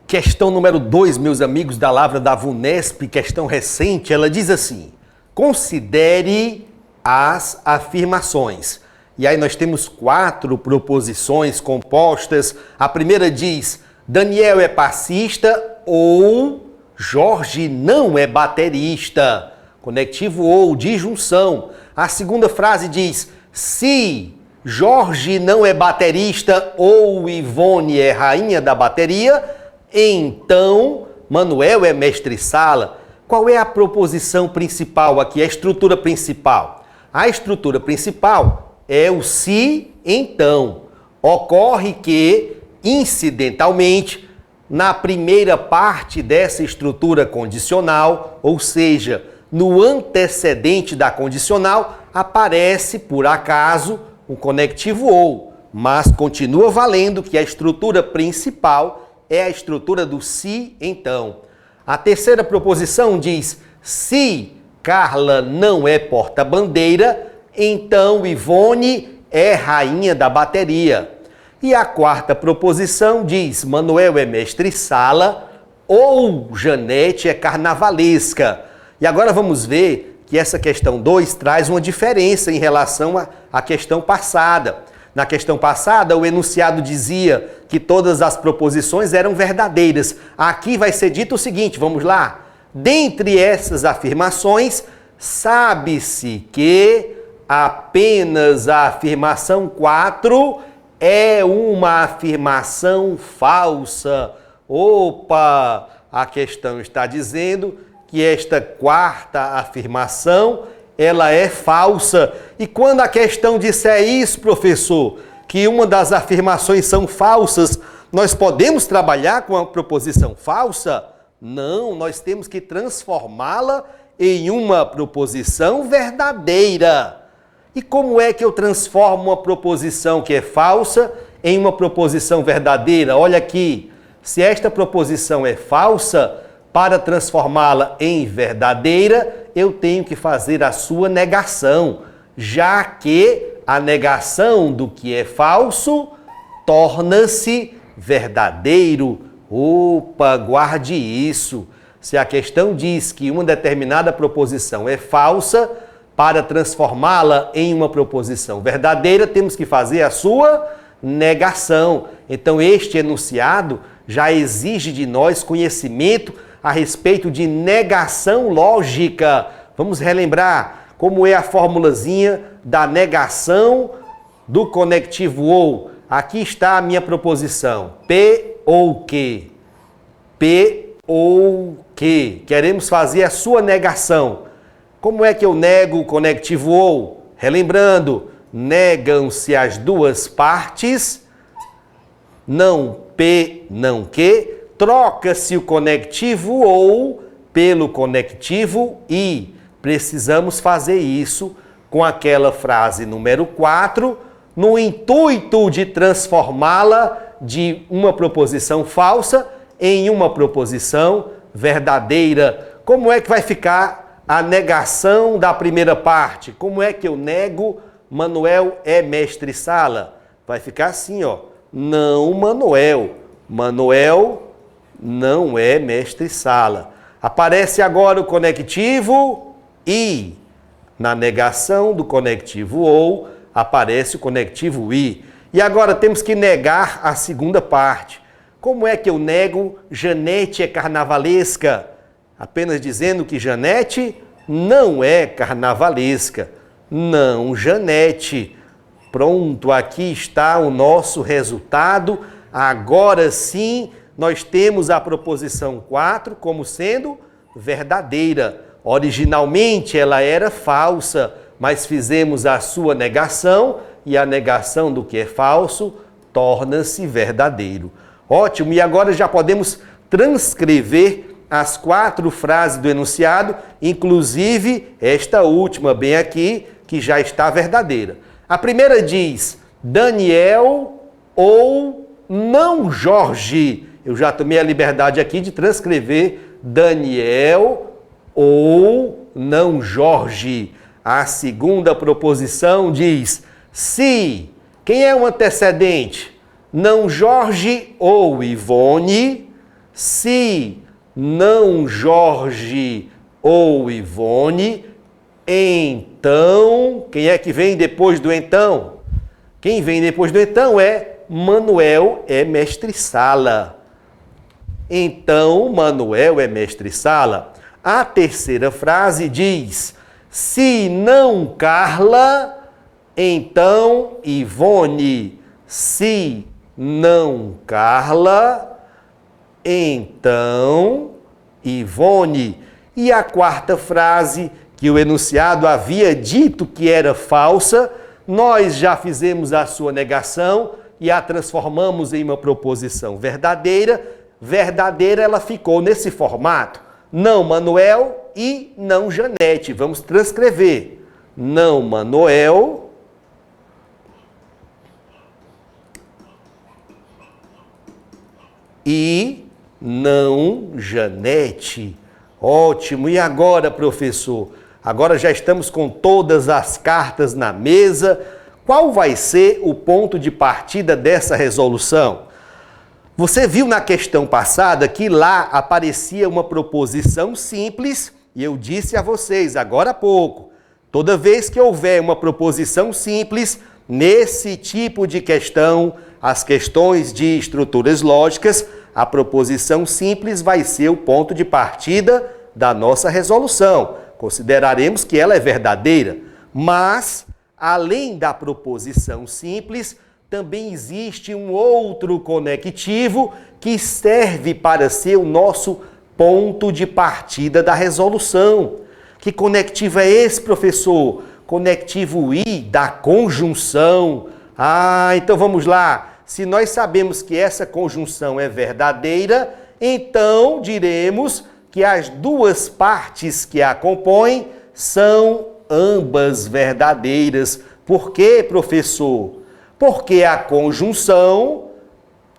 Questão número 2, meus amigos da Lavra da VUNESP, questão recente, ela diz assim: considere as afirmações. E aí nós temos 4 proposições compostas. A primeira diz: Daniel é passista ou Jorge não é baterista. Conectivo ou, disjunção. A segunda frase diz: se Jorge não é baterista ou Ivone é rainha da bateria, então Manuel é mestre-sala. Qual é a proposição principal aqui, a estrutura principal? A estrutura principal é o se, então. Ocorre que, incidentalmente, na primeira parte dessa estrutura condicional, ou seja, no antecedente da condicional, aparece, por acaso, o conectivo ou, mas continua valendo que a estrutura principal é a estrutura do se, então. A terceira proposição diz: se Carla não é porta-bandeira, então Ivone é rainha da bateria. E a quarta proposição diz: Manuel é mestre-sala ou Janete é carnavalesca. E agora vamos ver que essa questão 2 traz uma diferença em relação à questão passada. Na questão passada, o enunciado dizia que todas as proposições eram verdadeiras. Aqui vai ser dito o seguinte, vamos lá. Dentre essas afirmações, sabe-se que apenas a afirmação 4 é uma afirmação falsa. Opa! A questão está dizendo que esta quarta afirmação ela é falsa. E quando a questão disser isso, professor, que uma das afirmações são falsas, nós podemos trabalhar com a proposição falsa? Não, nós temos que transformá-la em uma proposição verdadeira. E como é que eu transformo uma proposição que é falsa em uma proposição verdadeira? Olha aqui, se esta proposição é falsa, para transformá-la em verdadeira, eu tenho que fazer a sua negação, já que a negação do que é falso torna-se verdadeiro. Opa, guarde isso. Se a questão diz que uma determinada proposição é falsa, para transformá-la em uma proposição verdadeira, temos que fazer a sua negação. Então, este enunciado já exige de nós conhecimento a respeito de negação lógica. Vamos relembrar como é a formulazinha da negação do conectivo ou. Aqui está a minha proposição. P ou que. P ou que. Queremos fazer a sua negação. Como é que eu nego o conectivo ou? Relembrando, negam-se as duas partes, não P, não que. Troca-se o conectivo ou pelo conectivo e. Precisamos fazer isso com aquela frase número 4, no intuito de transformá-la de uma proposição falsa em uma proposição verdadeira. Como é que vai ficar a negação da primeira parte? Como é que eu nego Manuel é mestre-sala? Vai ficar assim, ó. Não Manuel. Manuel não é mestre-sala. Aparece agora o conectivo e. Na negação do conectivo ou, aparece o conectivo e. E agora temos que negar a segunda parte. Como é que eu nego Janete é carnavalesca? Apenas dizendo que Janete não é carnavalesca. Não, Janete. Pronto, aqui está o nosso resultado. Agora sim, nós temos a proposição 4 como sendo verdadeira. Originalmente ela era falsa, mas fizemos a sua negação e a negação do que é falso torna-se verdadeiro. Ótimo, e agora já podemos transcrever as 4 frases do enunciado, inclusive esta última bem aqui, que já está verdadeira. A primeira diz: Daniel ou não Jorge. Eu já tomei a liberdade aqui de transcrever Daniel ou não Jorge. A segunda proposição diz: se. Quem é o antecedente? Não Jorge ou Ivone. Se não Jorge ou Ivone, então... Quem é que vem depois do então? Quem vem depois do então é Manuel é mestre-sala. Então, Manuel é mestre-sala. A terceira frase diz: se não Carla, então Ivone. Se não Carla, então Ivone. E a quarta frase, que o enunciado havia dito que era falsa, nós já fizemos a sua negação e a transformamos em uma proposição verdadeira. Verdadeira, ela ficou nesse formato: não Manuel e não Janete. Vamos transcrever: não Manuel e não Janete. Ótimo. E agora, professor? Agora já estamos com todas as cartas na mesa. Qual vai ser o ponto de partida dessa resolução? Você viu na questão passada que lá aparecia uma proposição simples e eu disse a vocês agora há pouco, toda vez que houver uma proposição simples, nesse tipo de questão, as questões de estruturas lógicas, a proposição simples vai ser o ponto de partida da nossa resolução. Consideraremos que ela é verdadeira, mas, além da proposição simples, também existe um outro conectivo que serve para ser o nosso ponto de partida da resolução. Que conectivo é esse, professor? Conectivo I da conjunção. Então vamos lá. Se nós sabemos que essa conjunção é verdadeira, então diremos que as duas partes que a compõem são ambas verdadeiras. Por quê, professor? Porque a conjunção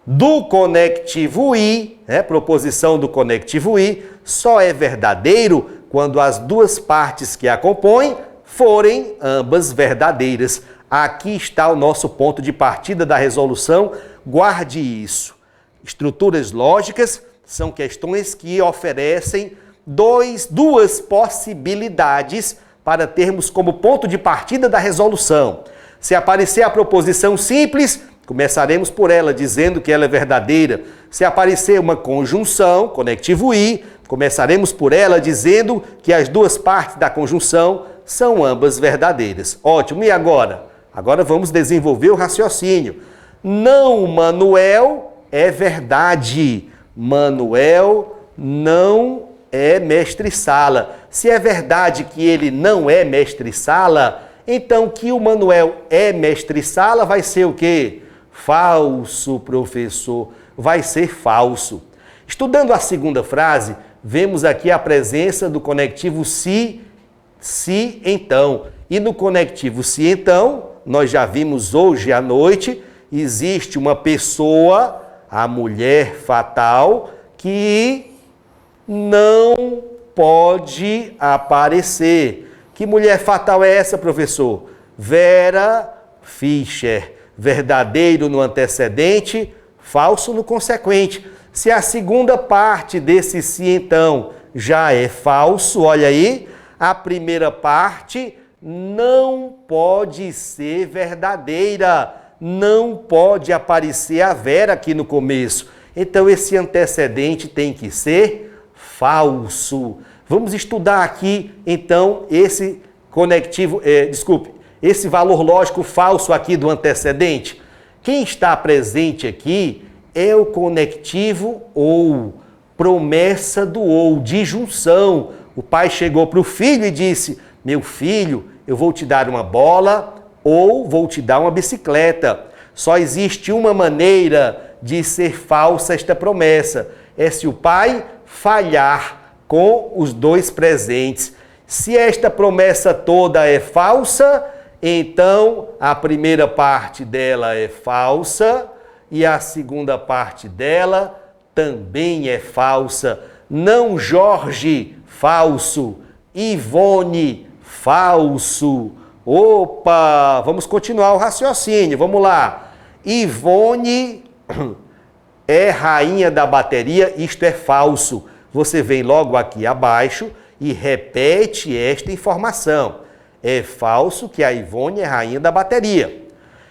do conectivo I, proposição do conectivo I, só é verdadeiro quando as duas partes que a compõem forem ambas verdadeiras. Aqui está o nosso ponto de partida da resolução. Guarde isso. Estruturas lógicas são questões que oferecem duas possibilidades para termos como ponto de partida da resolução. Se aparecer a proposição simples, começaremos por ela, dizendo que ela é verdadeira. Se aparecer uma conjunção, conectivo I, começaremos por ela, dizendo que as duas partes da conjunção são ambas verdadeiras. Ótimo. E agora? Agora vamos desenvolver o raciocínio. Não Manuel é verdade. Manuel não é mestre-sala. Se é verdade que ele não é mestre-sala, então que o Manuel é mestre-sala vai ser o quê? Falso, professor. Vai ser falso. Estudando a segunda frase, vemos aqui a presença do conectivo se, então. E no conectivo se, então, nós já vimos hoje à noite, existe uma pessoa, a mulher fatal, que não pode aparecer. Que mulher fatal é essa, professor? Vera Fischer. Verdadeiro no antecedente, falso no consequente. Se a segunda parte desse se, então, já é falso, olha aí, a primeira parte não pode ser verdadeira. Não pode aparecer a Vera aqui no começo. Então, esse antecedente tem que ser falso. Vamos estudar aqui, então, esse conectivo, esse valor lógico falso aqui do antecedente. Quem está presente aqui é o conectivo ou, promessa do ou, de junção. O pai chegou para o filho e disse: meu filho, eu vou te dar uma bola ou vou te dar uma bicicleta. Só existe uma maneira de ser falsa esta promessa, é se o pai falhar com os dois presentes. Se esta promessa toda é falsa, então a primeira parte dela é falsa e a segunda parte dela também é falsa. Não Jorge, falso. Ivone, falso. Opa, vamos continuar o raciocínio, vamos lá. Ivone é rainha da bateria, isto é falso. Você vem logo aqui abaixo e repete esta informação. É falso que a Ivone é rainha da bateria.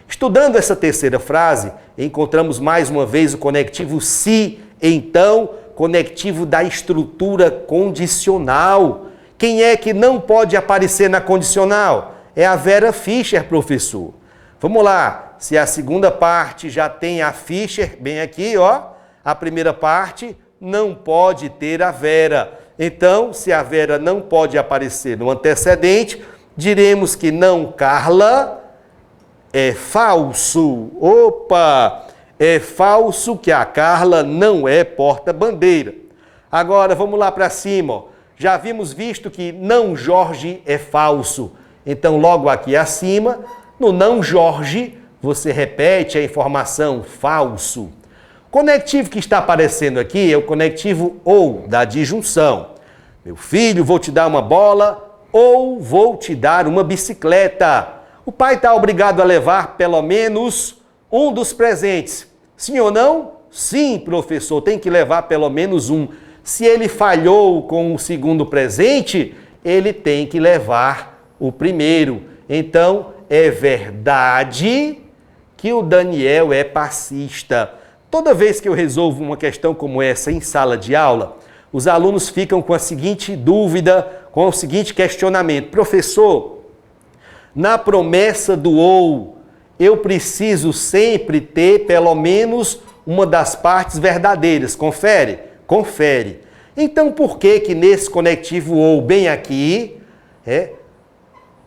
Estudando essa terceira frase, encontramos mais uma vez o conectivo se, então, conectivo da estrutura condicional. Quem é que não pode aparecer na condicional? É a Vera Fischer, professor. Vamos lá, se a segunda parte já tem a Fischer, bem aqui, ó, a primeira parte não pode ter a Vera. Então, se a Vera não pode aparecer no antecedente, diremos que não Carla é falso. Opa! É falso que a Carla não é porta-bandeira. Agora, vamos lá para cima, ó. Já havíamos visto que não Jorge é falso. Então, logo aqui acima, no não Jorge, você repete a informação falso. O conectivo que está aparecendo aqui é o conectivo ou, da disjunção. Meu filho, vou te dar uma bola ou vou te dar uma bicicleta. O pai está obrigado a levar pelo menos um dos presentes. Sim ou não? Sim, professor, tem que levar pelo menos um. Se ele falhou com o segundo presente, ele tem que levar o primeiro. Então, é verdade que o Daniel é passista. Toda vez que eu resolvo uma questão como essa em sala de aula, os alunos ficam com a seguinte dúvida, com o seguinte questionamento. Professor, na promessa do ou, eu preciso sempre ter pelo menos uma das partes verdadeiras. Confere? Confere. Então, por que que nesse conectivo ou bem aqui,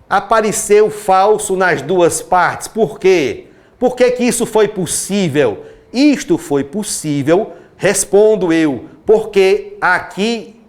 apareceu falso nas duas partes? Por quê? Por que que isso foi possível? Isto foi possível, respondo eu, porque aqui,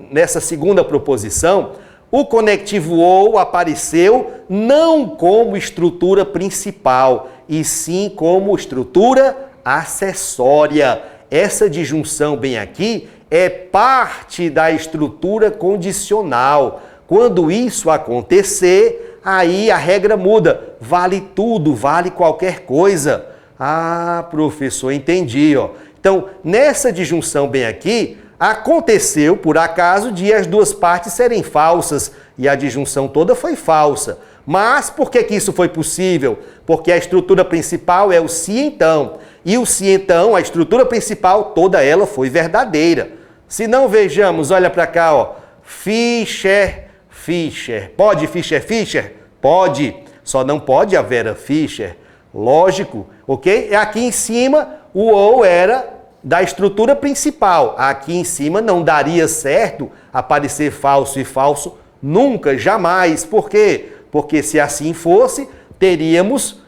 nessa segunda proposição, o conectivo ou apareceu não como estrutura principal, e sim como estrutura acessória. Essa disjunção bem aqui é parte da estrutura condicional. Quando isso acontecer, aí a regra muda. Vale tudo, vale qualquer coisa. Ah, professor, entendi, ó. Então, nessa disjunção bem aqui, aconteceu, por acaso, de as duas partes serem falsas e a disjunção toda foi falsa. Mas por que que isso foi possível? Porque a estrutura principal é o se então. E o se então, a estrutura principal, toda ela foi verdadeira. Se não, vejamos, olha para cá, ó. Fischer, Fischer. Pode Fischer, Fischer? Pode. Só não pode a Vera Fischer. Lógico, ok? E aqui em cima, o ou era da estrutura principal. Aqui em cima não daria certo aparecer falso e falso nunca, jamais. Por quê? Porque se assim fosse, teríamos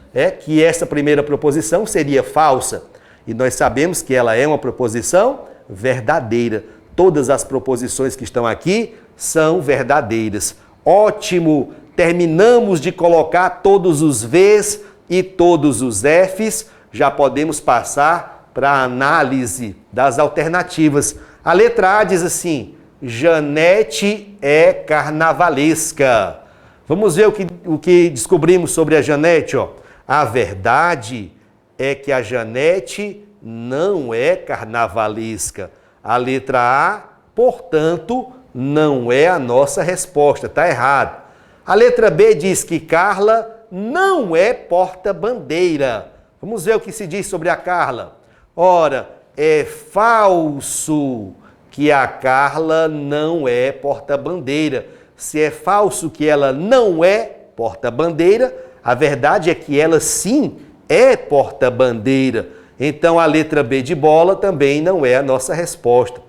que essa primeira proposição seria falsa. E nós sabemos que ela é uma proposição verdadeira. Todas as proposições que estão aqui são verdadeiras. Ótimo! Terminamos de colocar todos os Vs e todos os Fs. Já podemos passar para a análise das alternativas. A letra A diz assim: Janete é carnavalesca. Vamos ver o que descobrimos sobre a Janete, ó. A verdade é que a Janete não é carnavalesca. A letra A, portanto, não é a nossa resposta, está errado. A letra B diz que Carla não é porta-bandeira. Vamos ver o que se diz sobre a Carla. Ora, é falso que a Carla não é porta-bandeira. Se é falso que ela não é porta-bandeira, a verdade é que ela sim é porta-bandeira. Então a letra B de bola também não é a nossa resposta.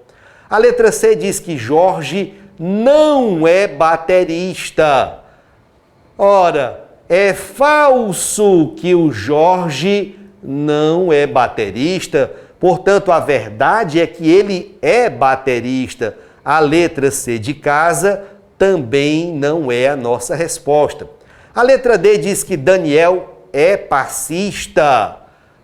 A letra C diz que Jorge não é baterista. Ora, é falso que o Jorge não é baterista, portanto a verdade é que ele é baterista. A letra C de casa também não é a nossa resposta. A letra D diz que Daniel é passista.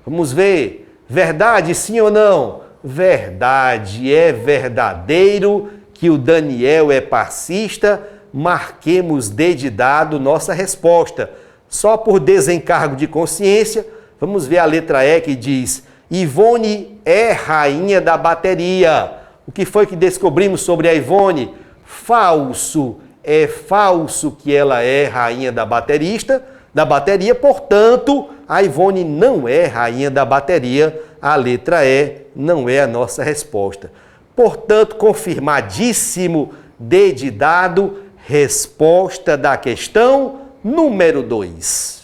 Vamos ver. Verdade, sim ou não? Verdade, é verdadeiro que o Daniel é passista. Marquemos D de dado nossa resposta. Só por desencargo de consciência, vamos ver a letra E que diz: Ivone é rainha da bateria. O que foi que descobrimos sobre a Ivone? Falso. É falso que ela é rainha da bateria, portanto, a Ivone não é rainha da bateria. A letra E não é a nossa resposta. Portanto, confirmadíssimo, D de dado, resposta da questão número 2.